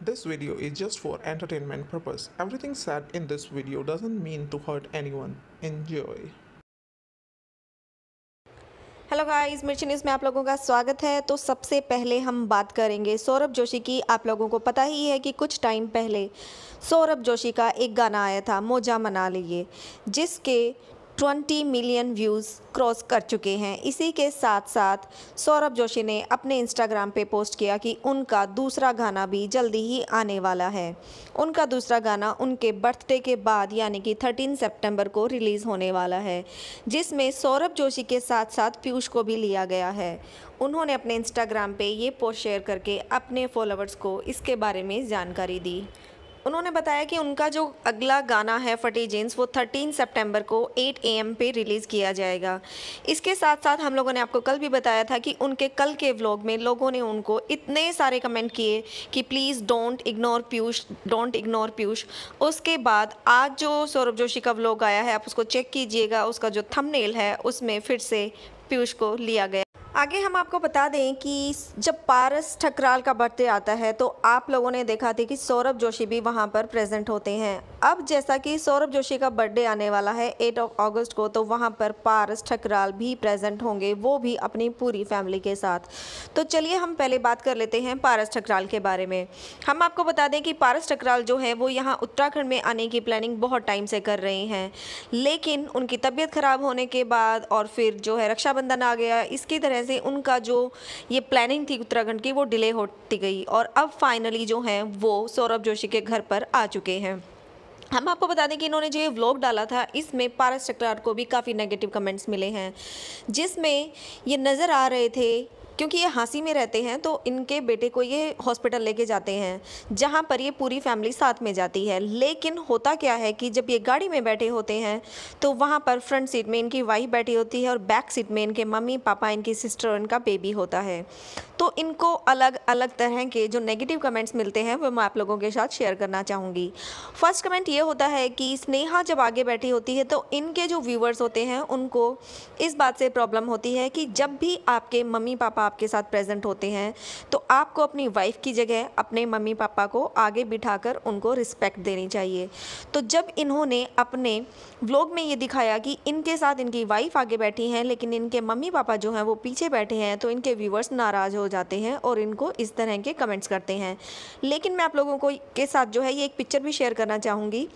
This video is just for entertainment purpose. Everything said in this video doesn't mean to hurt anyone. Enjoy. Hello guys, मिर्ची news में आप लोगों का स्वागत है। तो सबसे पहले हम बात करेंगे सौरभ जोशी की। आप लोगों को पता ही है कि कुछ टाइम पहले सौरभ जोशी का एक गाना आया था, मौजा मना लीजिए, जिसके 20 मिलियन व्यूज़ क्रॉस कर चुके हैं। इसी के साथ साथ सौरभ जोशी ने अपने इंस्टाग्राम पे पोस्ट किया कि उनका दूसरा गाना भी जल्दी ही आने वाला है। उनका दूसरा गाना उनके बर्थडे के बाद यानी कि 13 सितंबर को रिलीज़ होने वाला है, जिसमें सौरभ जोशी के साथ साथ पीयूष को भी लिया गया है। उन्होंने अपने इंस्टाग्राम पे ये पोस्ट शेयर करके अपने फॉलोअर्स को इसके बारे में जानकारी दी। उन्होंने बताया कि उनका जो अगला गाना है फटी जीन्स, वो 13 सितंबर को 8 AM पे रिलीज़ किया जाएगा। इसके साथ साथ हम लोगों ने आपको कल भी बताया था कि उनके कल के व्लॉग में लोगों ने उनको इतने सारे कमेंट किए कि please don't ignore Piyush, don't ignore Piyush. उसके बाद आज जो सौरभ जोशी का व्लॉग आया है, आप उसको चेक कीजिएगा। उसका जो थंबनेल है उसमें फिर से पीयूष को लिया गया। आगे हम आपको बता दें कि जब पारस ठकराल का बर्थडे आता है तो आप लोगों ने देखा था कि सौरभ जोशी भी वहां पर प्रेजेंट होते हैं। अब जैसा कि सौरभ जोशी का बर्थडे आने वाला है 8 अगस्त को, तो वहां पर पारस ठकराल भी प्रेजेंट होंगे, वो भी अपनी पूरी फैमिली के साथ। तो चलिए हम पहले बात कर लेते हैं पारस ठकराल के बारे में। हम आपको बता दें कि पारस ठकराल जो है वो यहाँ उत्तराखंड में आने की प्लानिंग बहुत टाइम से कर रहे हैं, लेकिन उनकी तबीयत खराब होने के बाद और फिर जो है रक्षाबंधन आ गया, इसकी तरह से उनका जो ये प्लानिंग थी उत्तराखंड की वो डिले होती गई और अब फाइनली जो है वो सौरभ जोशी के घर पर आ चुके हैं। हम आपको बता दें कि इन्होंने जो ये व्लॉग डाला था इसमें पारस ठकराल को भी काफ़ी नेगेटिव कमेंट्स मिले हैं, जिसमें ये नज़र आ रहे थे क्योंकि ये हाँसी में रहते हैं तो इनके बेटे को ये हॉस्पिटल लेके जाते हैं जहाँ पर ये पूरी फैमिली साथ में जाती है। लेकिन होता क्या है कि जब ये गाड़ी में बैठे होते हैं तो वहाँ पर फ्रंट सीट में इनकी वाइफ बैठी होती है और बैक सीट में इनके मम्मी पापा, इनकी सिस्टर और इनका बेबी होता है। तो इनको अलग अलग तरह के जो नेगेटिव कमेंट्स मिलते हैं वो मैं आप लोगों के साथ शेयर करना चाहूँगी। फर्स्ट कमेंट ये होता है कि स्नेहा जब आगे बैठी होती है तो इनके जो व्यूवर्स होते हैं उनको इस बात से प्रॉब्लम होती है कि जब भी आपके मम्मी पापा आपके साथ प्रेजेंट होते हैं तो आपको अपनी वाइफ की जगह अपने मम्मी पापा को आगे बिठाकर उनको रिस्पेक्ट देनी चाहिए। तो जब इन्होंने अपने व्लॉग में ये दिखाया कि इनके साथ इनकी वाइफ आगे बैठी हैं लेकिन इनके मम्मी पापा जो हैं वो पीछे बैठे हैं, तो इनके व्यूवर्स नाराज़ हो जाते हैं और इनको इस तरह के कमेंट्स करते हैं। लेकिन मैं आप लोगों को के साथ जो है ये एक पिक्चर भी शेयर करना चाहूँगी।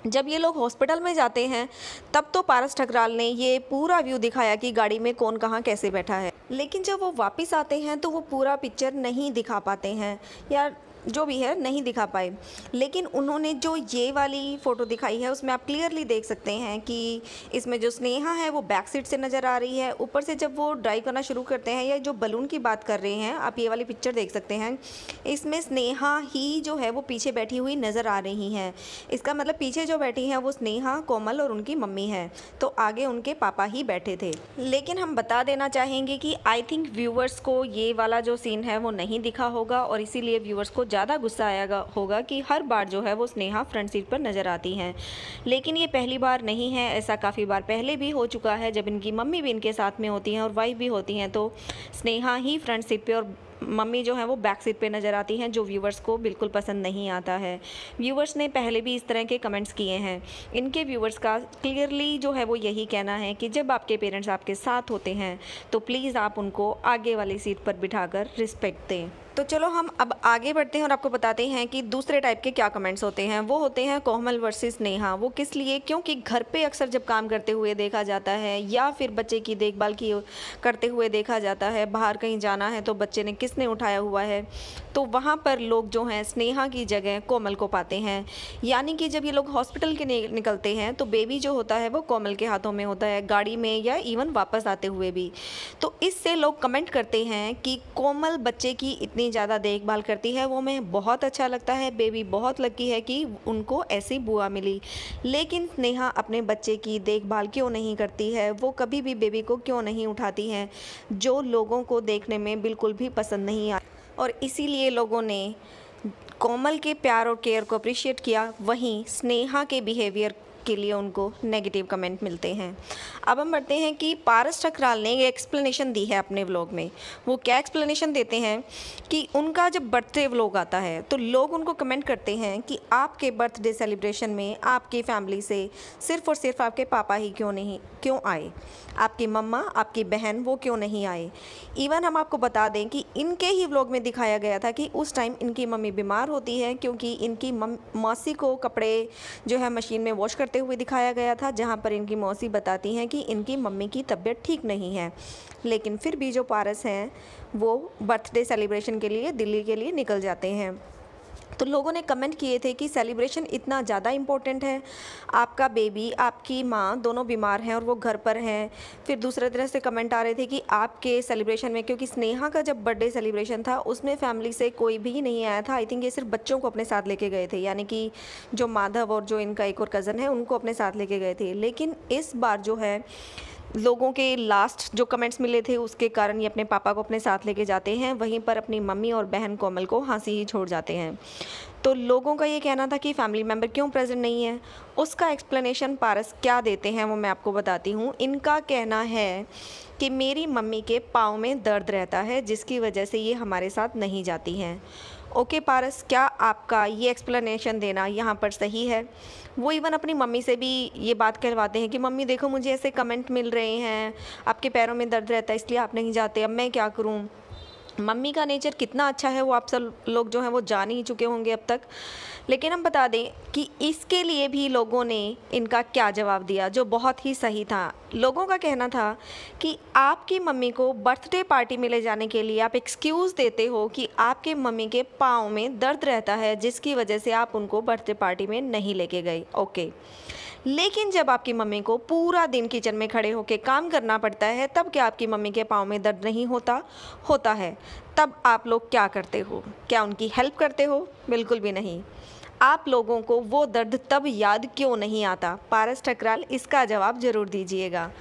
जब ये लोग हॉस्पिटल में जाते हैं तब तो पारस ठकराल ने ये पूरा व्यू दिखाया कि गाड़ी में कौन कहाँ कैसे बैठा है, लेकिन जब वो वापस आते हैं तो वो पूरा पिक्चर नहीं दिखा पाते हैं या जो भी है नहीं दिखा पाए। लेकिन उन्होंने जो ये वाली फ़ोटो दिखाई है उसमें आप क्लियरली देख सकते हैं कि इसमें जो स्नेहा है वो बैक सीट से नज़र आ रही है। ऊपर से जब वो ड्राइव करना शुरू करते हैं या जो बलून की बात कर रहे हैं, आप ये वाली पिक्चर देख सकते हैं, इसमें स्नेहा ही जो है वो पीछे बैठी हुई नज़र आ रही हैं। इसका मतलब पीछे जो बैठी हैं वो स्नेहा, कोमल और उनकी मम्मी है, तो आगे उनके पापा ही बैठे थे। लेकिन हम बता देना चाहेंगे कि आई थिंक व्यूवर्स को ये वाला जो सीन है वो नहीं दिखा होगा और इसीलिए व्यूवर्स को ज़्यादा गुस्सा आया होगा कि हर बार जो है वो स्नेहा फ्रंट सीट पर नज़र आती हैं। लेकिन ये पहली बार नहीं है, ऐसा काफ़ी बार पहले भी हो चुका है। जब इनकी मम्मी भी इनके साथ में होती हैं और वाइफ भी होती हैं तो स्नेहा ही फ्रंट सीट पे और मम्मी जो है वो बैक सीट पे नज़र आती हैं, जो व्यूवर्स को बिल्कुल पसंद नहीं आता है। व्यूवर्स ने पहले भी इस तरह के कमेंट्स किए हैं। इनके व्यूवर्स का क्लियरली जो है वो यही कहना है कि जब आपके पेरेंट्स आपके साथ होते हैं तो प्लीज़ आप उनको आगे वाली सीट पर बिठाकर रिस्पेक्ट दें। तो चलो हम अब आगे बढ़ते हैं और आपको बताते हैं कि दूसरे टाइप के क्या कमेंट्स होते हैं। वो होते हैं कोमल वर्सेस नेहा। वो किस लिए? क्योंकि घर पे अक्सर जब काम करते हुए देखा जाता है या फिर बच्चे की देखभाल की करते हुए देखा जाता है, बाहर कहीं जाना है तो बच्चे ने किसने उठाया हुआ है, तो वहाँ पर लोग जो हैं स्नेहा की जगह कोमल को पाते हैं। यानी कि जब ये लोग हॉस्पिटल के निकलते हैं तो बेबी जो होता है वो कोमल के हाथों में होता है, गाड़ी में या इवन वापस आते हुए भी। तो इससे लोग कमेंट करते हैं कि कोमल बच्चे की इतनी ज़्यादा देखभाल करती है, वो हमें बहुत अच्छा लगता है, बेबी बहुत लकी है कि उनको ऐसी बुआ मिली। लेकिन स्नेहा अपने बच्चे की देखभाल क्यों नहीं करती है, वो कभी भी बेबी को क्यों नहीं उठाती है, जो लोगों को देखने में बिल्कुल भी पसंद नहीं आया और इसीलिए लोगों ने कोमल के प्यार और केयर को अप्रिशिएट किया। वहीं स्नेहा के बिहेवियर के लिए उनको नेगेटिव कमेंट मिलते हैं। अब हम बढ़ते हैं कि पारस ठकराल ने ये एक्सप्लेनेशन दी है अपने व्लॉग में। वो क्या एक्सप्लेनेशन देते हैं कि उनका जब बर्थडे व्लॉग आता है तो लोग उनको कमेंट करते हैं कि आपके बर्थडे सेलिब्रेशन में आपकी फैमिली से सिर्फ़ और सिर्फ आपके पापा ही क्यों आए, आपकी मम्मा, आपकी बहन वो क्यों नहीं आए। इवन हम आपको बता दें कि इनके ही व्लॉग में दिखाया गया था कि उस टाइम इनकी मम्मी बीमार होती है, क्योंकि इनकी मौसी को कपड़े जो है मशीन में वॉश करते हुए दिखाया गया था, जहां पर इनकी मौसी बताती हैं कि इनकी मम्मी की तबीयत ठीक नहीं है। लेकिन फिर भी जो पारस हैं वो बर्थडे सेलिब्रेशन के लिए दिल्ली के लिए निकल जाते हैं। तो लोगों ने कमेंट किए थे कि सेलिब्रेशन इतना ज़्यादा इम्पोर्टेंट है, आपका बेबी, आपकी माँ दोनों बीमार हैं और वो घर पर हैं। फिर दूसरे तरह से कमेंट आ रहे थे कि आपके सेलिब्रेशन में, क्योंकि स्नेहा का जब बर्थडे सेलिब्रेशन था उसमें फैमिली से कोई भी नहीं आया था, आई थिंक ये सिर्फ बच्चों को अपने साथ लेके गए थे, यानी कि जो माधव और जो इनका एक और कज़न है उनको अपने साथ लेके गए थे। लेकिन इस बार जो है लोगों के लास्ट जो कमेंट्स मिले थे उसके कारण ये अपने पापा को अपने साथ लेके जाते हैं, वहीं पर अपनी मम्मी और बहन कोमल को हंसी ही छोड़ जाते हैं। तो लोगों का ये कहना था कि फैमिली मेम्बर क्यों प्रेजेंट नहीं है, उसका एक्सप्लेनेशन पारस क्या देते हैं वो मैं आपको बताती हूँ। इनका कहना है कि मेरी मम्मी के पाँव में दर्द रहता है जिसकी वजह से ये हमारे साथ नहीं जाती हैं। ओके पारस, क्या आपका ये एक्सप्लेनेशन देना यहाँ पर सही है? वो इवन अपनी मम्मी से भी ये बात कहलवाते हैं कि मम्मी देखो मुझे ऐसे कमेंट मिल रहे हैं, आपके पैरों में दर्द रहता है इसलिए आप नहीं जाते, अब मैं क्या करूँ। मम्मी का नेचर कितना अच्छा है वो आप सब लोग जो हैं वो जान ही चुके होंगे अब तक। लेकिन हम बता दें कि इसके लिए भी लोगों ने इनका क्या जवाब दिया जो बहुत ही सही था। लोगों का कहना था कि आपकी मम्मी को बर्थडे पार्टी में ले जाने के लिए आप एक्सक्यूज़ देते हो कि आपके मम्मी के पाँव में दर्द रहता है जिसकी वजह से आप उनको बर्थडे पार्टी में नहीं लेके गए। ओके, लेकिन जब आपकी मम्मी को पूरा दिन किचन में खड़े होकर काम करना पड़ता है तब क्या आपकी मम्मी के पाँव में दर्द नहीं होता है? तब आप लोग क्या करते हो? क्या उनकी हेल्प करते हो? बिल्कुल भी नहीं। आप लोगों को वो दर्द तब याद क्यों नहीं आता? पारस ठकराल इसका जवाब ज़रूर दीजिएगा।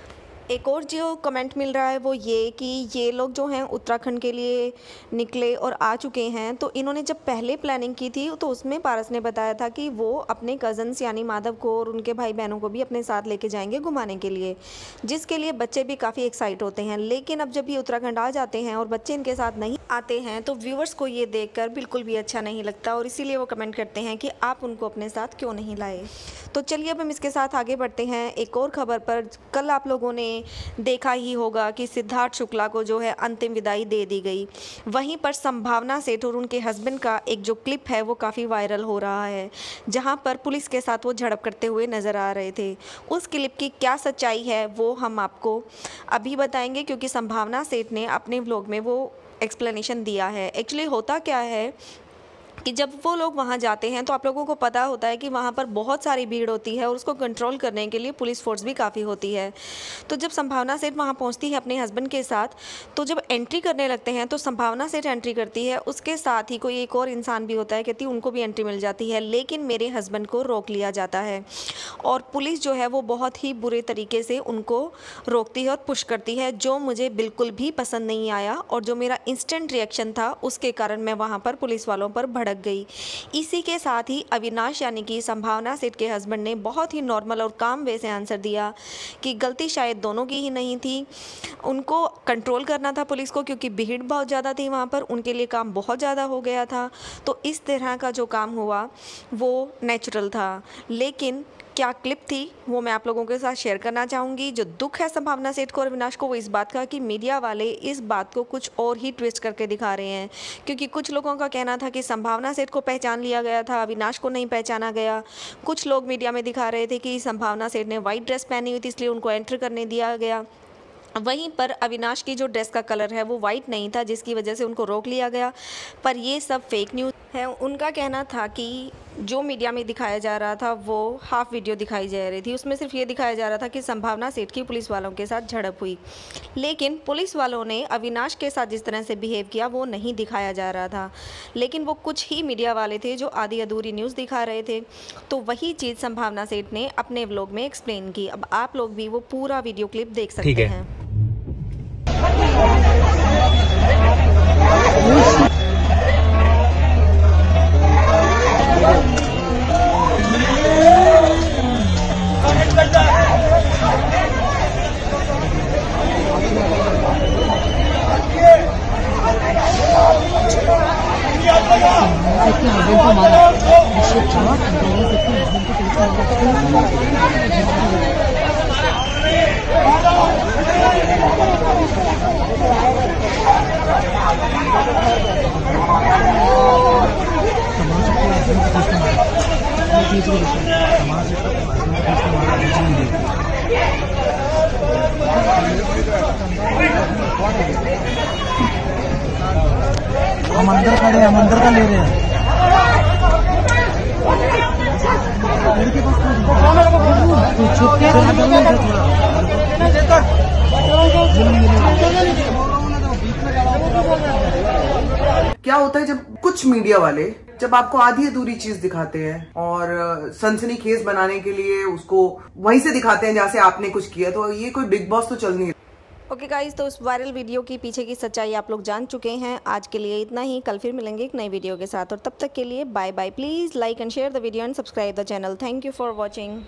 एक और जो कमेंट मिल रहा है वो ये कि ये लोग जो हैं उत्तराखंड के लिए निकले और आ चुके हैं, तो इन्होंने जब पहले प्लानिंग की थी तो उसमें पारस ने बताया था कि वो अपने कज़न्स यानी माधव को और उनके भाई बहनों को भी अपने साथ लेके जाएंगे घुमाने के लिए, जिसके लिए बच्चे भी काफ़ी एक्साइट होते हैं। लेकिन अब जब ये उत्तराखंड आ जाते हैं और बच्चे इनके साथ नहीं आते हैं तो व्यूवर्स को ये देखकर बिल्कुल भी अच्छा नहीं लगता और इसीलिए वो कमेंट करते हैं कि आप उनको अपने साथ क्यों नहीं लाए। तो चलिए अब हम इसके साथ आगे बढ़ते हैं एक और खबर पर। कल आप लोगों ने देखा ही होगा कि सिद्धार्थ शुक्ला को जो है अंतिम विदाई दे दी गई। वहीं पर संभावना सेठ और उनके हस्बैंड का एक जो क्लिप है वो काफ़ी वायरल हो रहा है, जहां पर पुलिस के साथ वो झड़प करते हुए नज़र आ रहे थे। उस क्लिप की क्या सच्चाई है वो हम आपको अभी बताएंगे, क्योंकि संभावना सेठ ने अपने व्लॉग में वो एक्सप्लेनेशन दिया है। एक्चुअली होता क्या है कि जब वो लोग वहाँ जाते हैं तो आप लोगों को पता होता है कि वहाँ पर बहुत सारी भीड़ होती है और उसको कंट्रोल करने के लिए पुलिस फोर्स भी काफ़ी होती है। तो जब संभावना सेठ वहाँ पहुँचती है अपने हस्बैंड के साथ, तो जब एंट्री करने लगते हैं तो संभावना सेठ एंट्री करती है, उसके साथ ही कोई एक और इंसान भी होता है, कहती उनको भी एंट्री मिल जाती है, लेकिन मेरे हस्बैंड को रोक लिया जाता है और पुलिस जो है वो बहुत ही बुरे तरीके से उनको रोकती है और पुश करती है, जो मुझे बिल्कुल भी पसंद नहीं आया और जो मेरा इंस्टेंट रिएक्शन था उसके कारण मैं वहाँ पर पुलिस वालों पर भड़क गई। इसी के साथ ही अविनाश यानी कि संभावना सेठ के हस्बैंड ने बहुत ही नॉर्मल और काम वे से आंसर दिया कि गलती शायद दोनों की ही नहीं थी, उनको कंट्रोल करना था पुलिस को, क्योंकि भीड़ बहुत ज़्यादा थी वहाँ पर, उनके लिए काम बहुत ज़्यादा हो गया था। तो इस तरह का जो काम हुआ वो नेचुरल था। लेकिन क्या क्लिप थी वो मैं आप लोगों के साथ शेयर करना चाहूँगी। जो दुख है संभावना सेठ को और अविनाश को वो इस बात का कि मीडिया वाले इस बात को कुछ और ही ट्विस्ट करके दिखा रहे हैं, क्योंकि कुछ लोगों का कहना था कि संभावना सेठ को पहचान लिया गया था, अविनाश को नहीं पहचाना गया। कुछ लोग मीडिया में दिखा रहे थे कि संभावना सेठ ने वाइट ड्रेस पहनी हुई थी इसलिए उनको एंटर करने दिया गया। वहीं पर अविनाश की जो ड्रेस का कलर है वो वाइट नहीं था जिसकी वजह से उनको रोक लिया गया। पर ये सब फेक न्यूज़ है। उनका कहना था कि जो मीडिया में दिखाया जा रहा था वो हाफ वीडियो दिखाई जा रही थी, उसमें सिर्फ ये दिखाया जा रहा था कि संभावना सेठ की पुलिस वालों के साथ झड़प हुई, लेकिन पुलिस वालों ने अविनाश के साथ जिस तरह से बिहेव किया वो नहीं दिखाया जा रहा था। लेकिन वो कुछ ही मीडिया वाले थे जो आधी अधूरी न्यूज़ दिखा रहे थे, तो वही चीज़ संभावना सेठ ने अपने व्लॉग में एक्सप्लेन की। अब आप लोग भी वो पूरा वीडियो क्लिप देख सकते हैं। हस्बैंड को मारा, शिट हुआ, बोल सकते हैं हस्बैंड को हम अंदर खड़े हैं, हम अंदर का ले रहे हैं। तो छुप के क्या होता है जब कुछ मीडिया वाले जब आपको आधी अधूरी चीज दिखाते हैं और सनसनीखेज बनाने के लिए उसको वहीं से दिखाते हैं जहां से आपने कुछ किया, तो ये कोई बिग बॉस तो चल नहीं रहा। ओके गाइस, तो उस वायरल वीडियो की पीछे की सच्चाई आप लोग जान चुके हैं। आज के लिए इतना ही, कल फिर मिलेंगे एक नई वीडियो के साथ और तब तक के लिए bye bye. Please like and share the video and subscribe the channel. Thank you for watching.